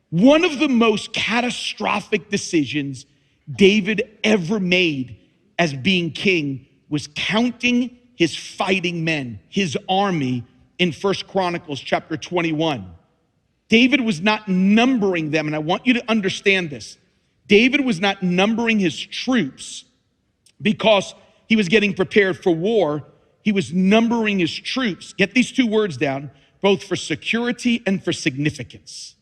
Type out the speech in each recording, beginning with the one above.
One of the most catastrophic decisions David ever made as being king was counting his fighting men, his army, in 1 Chronicles chapter 21. David was not numbering them, and I want you to understand this. David was not numbering his troops because he was getting prepared for war. He was numbering his troops, get these two words down, both for security and for significance.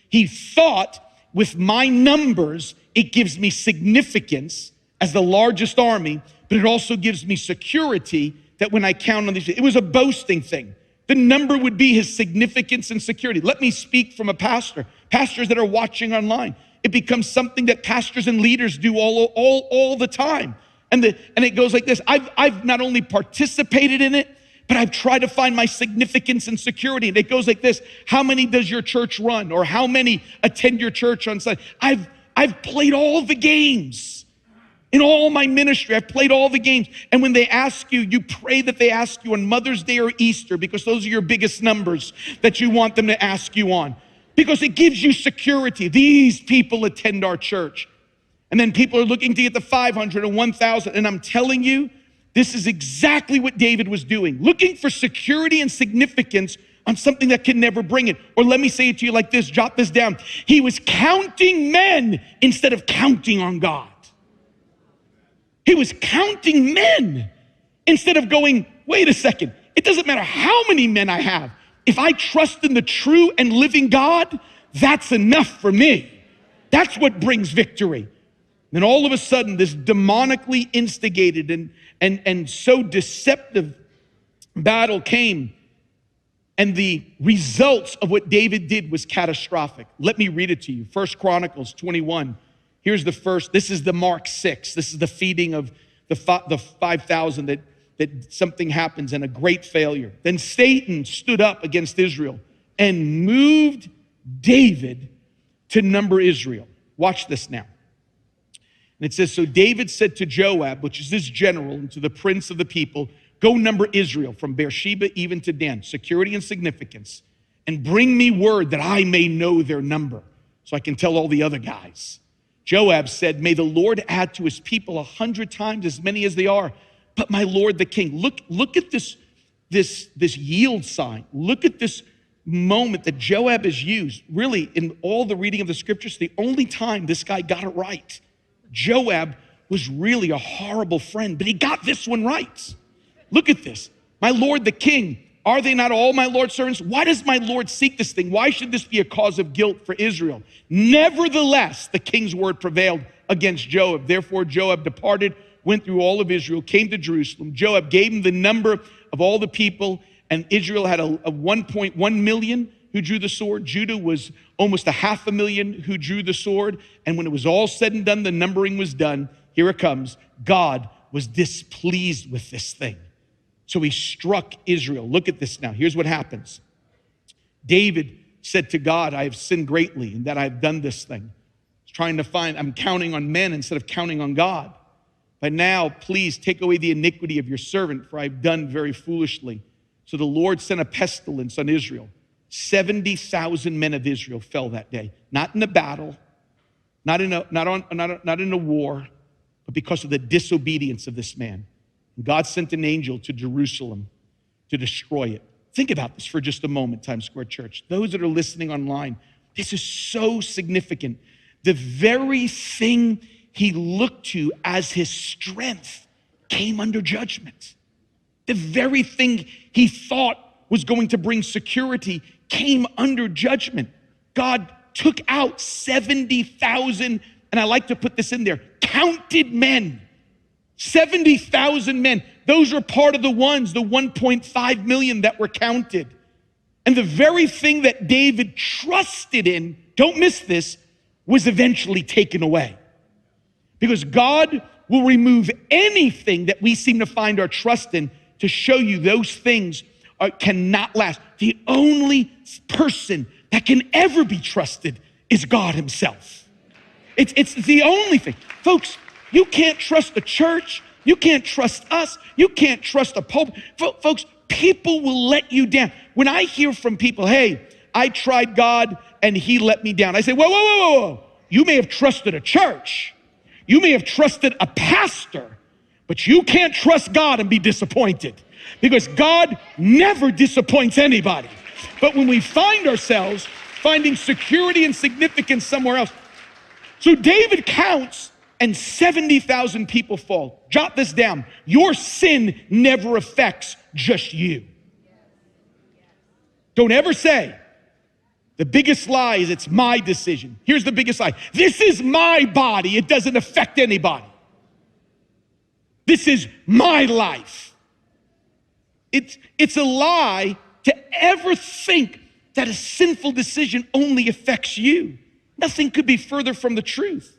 He thought, with my numbers, it gives me significance as the largest army, but it also gives me security that when I count on these, it was a boasting thing. The number would be his significance and security. Let me speak from a pastor. Pastors that are watching online. It becomes something that pastors and leaders do all the time. And it goes like this. I've not only participated in it, but I've tried to find my significance and security. And it goes like this. How many does your church run? Or how many attend your church on Sunday? I've played all the games. In all my ministry, I've played all the games. And when they ask you, you pray that they ask you on Mother's Day or Easter, because those are your biggest numbers that you want them to ask you on. Because it gives you security. These people attend our church. And then people are looking to get the 500 and 1,000. And I'm telling you, this is exactly what David was doing. Looking for security and significance on something that can never bring it. Or let me say it to you like this, jot this down. He was counting men instead of counting on God. He was counting men instead of going, wait a second, it doesn't matter how many men I have. If I trust in the true and living God, that's enough for me. That's what brings victory. Then all of a sudden, this demonically instigated and so deceptive battle came. And the results of what David did was catastrophic. Let me read it to you. 1 Chronicles 21. Here's the first. This is the Mark 6. This is the feeding of the 5,000 that something happens and a great failure. Then Satan stood up against Israel and moved David to number Israel. Watch this now. And it says, so David said to Joab, which is his general, and to the prince of the people, go number Israel from Beersheba even to Dan, security and significance, and bring me word that I may know their number so I can tell all the other guys. Joab said, may the Lord add to his people 100 times as many as they are. But my Lord the king, look at this yield sign. Look at this moment that Joab has used. Really, in all the reading of the scriptures, the only time this guy got it right. Joab was really a horrible friend, but he got this one right. Look at this. My Lord the king, are they not all my Lord's servants? Why does my Lord seek this thing? Why should this be a cause of guilt for Israel? Nevertheless, the king's word prevailed against Joab. Therefore, Joab departed, went through all of Israel, came to Jerusalem. Joab gave him the number of all the people, and Israel had a 1.1 million who drew the sword. Judah was almost 500,000 who drew the sword. And when it was all said and done, the numbering was done. Here it comes. God was displeased with this thing. So he struck Israel. Look at this now. Here's what happens. David said to God, I have sinned greatly in that I've done this thing. I'm counting on men instead of counting on God. But now, please take away the iniquity of your servant, for I've done very foolishly. So the Lord sent a pestilence on Israel. 70,000 men of Israel fell that day. Not in a battle, not in a war, but because of the disobedience of this man. God sent an angel to Jerusalem to destroy it. Think about this for just a moment, Times Square Church. Those that are listening online, this is so significant. The very thing he looked to as his strength came under judgment. The very thing he thought was going to bring security came under judgment. God took out 70,000, and I like to put this in there, counted men. 70,000 men. Those are part of the 1.5 million that were counted. And the very thing that David trusted in, don't miss this, was eventually taken away. Because God will remove anything that we seem to find our trust in to show you those things cannot last. The only person that can ever be trusted is God himself. It's the only thing. Folks, you can't trust the church. You can't trust us. You can't trust the Pope. Folks, people will let you down. When I hear from people, hey, I tried God and he let me down. I say, whoa, whoa, whoa, whoa, whoa. You may have trusted a church. You may have trusted a pastor, but you can't trust God and be disappointed, because God never disappoints anybody. But when we find ourselves finding security and significance somewhere else. So David counts and 70,000 people fall. Jot this down. Your sin never affects just you. Don't ever say, the biggest lie is it's my decision. Here's the biggest lie. This is my body. It doesn't affect anybody. This is my life. It's a lie to ever think that a sinful decision only affects you. Nothing could be further from the truth.